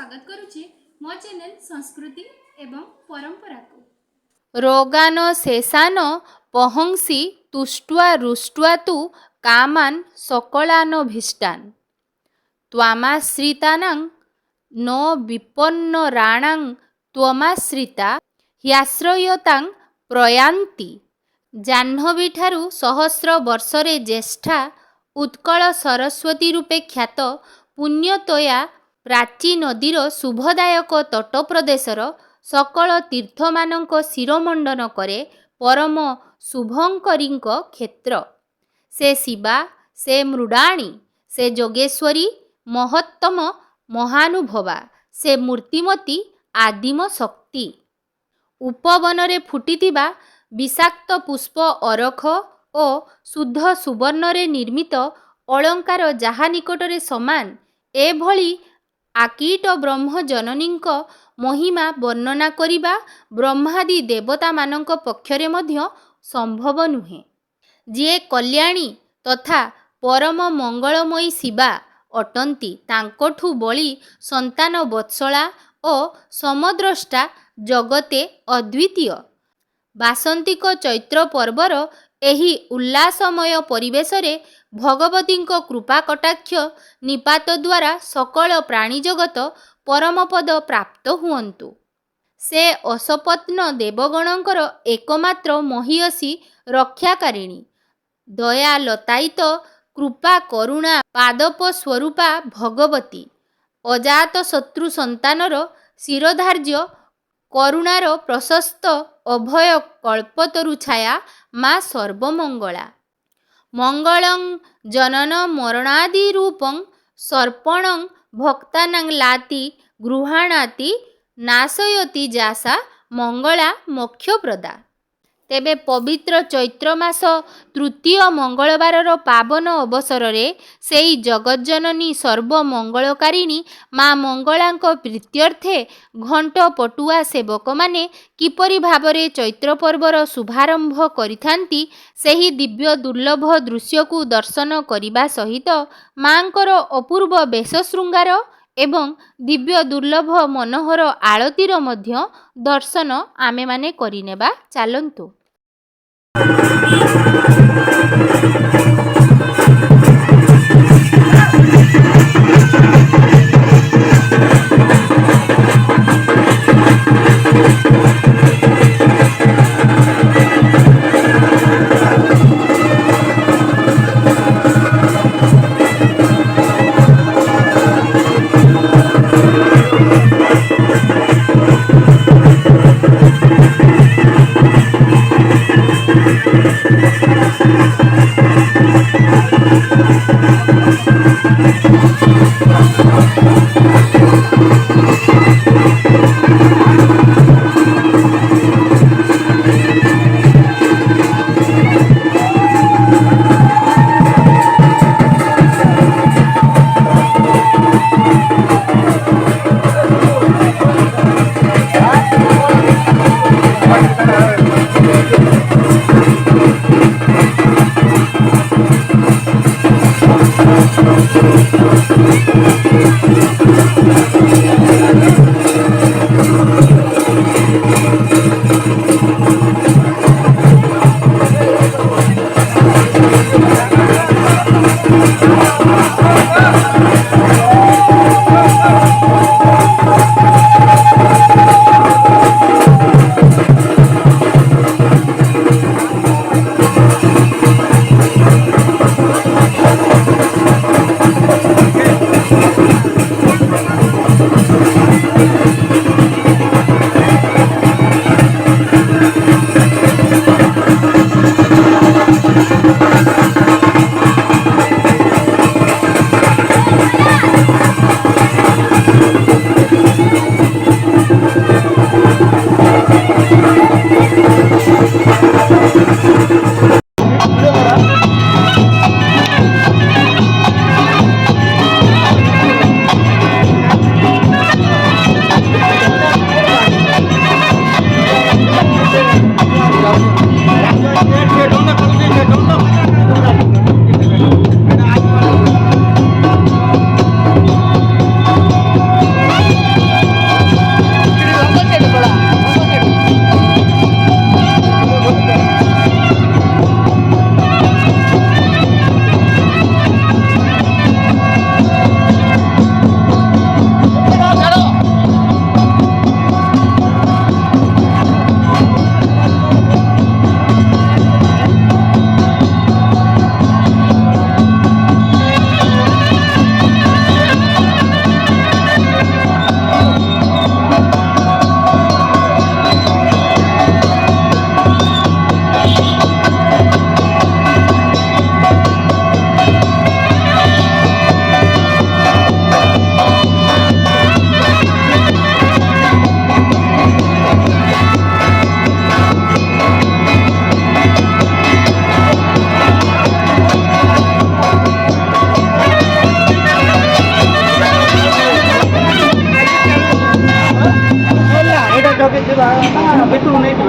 स्वागत करुचे मो चैनल संस्कृति एवं परंपरा को। रोगानो शेषानो पहंसी तुष्ट्वा रुष्ट्वा तु कामान् सकलानो भीष्टान् त्वामाश्रितानां नो विपन्नराणां त्वमाश्रिता ह्याश्रयतां प्रयान्ति। जाह्नवी ठारू सहस्र वर्षरे ज्येष्ठा उत्कल सरस्वती रूपे ख्यात पुण्यतोया प्राची नदीर शुभदायक तटप्रदेशर सकल तीर्थमानंक शिरोमंडन करे परम शुभंकरींक क्षेत्र। से शिवा, से मृडाणी, से जोगेश्वरी महत्तम महानुभवा, से मूर्तिमती आदिम शक्ति। उपवनरे फुटिथिबा विषाक्त पुष्प अरख ओ शुद्ध सुवर्णरे निर्मित अलंकार जाहा निकटरे समान एभली आकीट ब्रह्म जननींक महिमा वर्णना करिबा ब्रह्मादि देवता मानंक पक्षरे मध्य संभव नुहे। जिए कल्याणी तथा परम मंगलमयी शिवा अटंती तांकठु बळी संतान वत्सला ओ समद्रष्टा जगते अद्वितीय। बासंतिक चैत्र पर्वर एही उल्लासमय परिवेशरे भगवतींक कृपा कटाक्ष निपात द्वारा सकल प्राणी जगत परमपद प्राप्त हुअन्तु। से असपत्न देवगणंकर एकमात्र महियसी रक्षाकारिणी दया लतायित कृपा करुणा पादप स्वरूपा भगवती अजात शत्रु संतानर शिरोधार्य करुणार प्रशस्त अभय कल्पतरु छाया माँ सर्वमंगला। मंगलं जनन मरणादि रूपं सर्पणं भक्तानां लाति गृहाणाति नाशयति जासा मंगला मोक्षप्रदा। तेबे पवित्र चैत्र मास तृतीय मंगलवारर पावन अवसररे सेई जगज्जननी सर्वमंगलकारिणी माँ मंगलांक प्रीत्यर्थे घंट पटुआ सेवक माने किपरि भावरे चैत्र पर्वर शुभारंभ करिथांती सेही दिव्य दुर्लभ दृश्य को दर्शन करिबा सहित मांकर अपूर्व वेश श्रृंगार एवं दिव्य दुर्लभ मनोहर आळतीर मध्य दर्शन आमे माने करिनेबा चालंतु। ಬಿಟ್ಟು ಬಿಟ್ಟು ಬಿಟ್ಟು.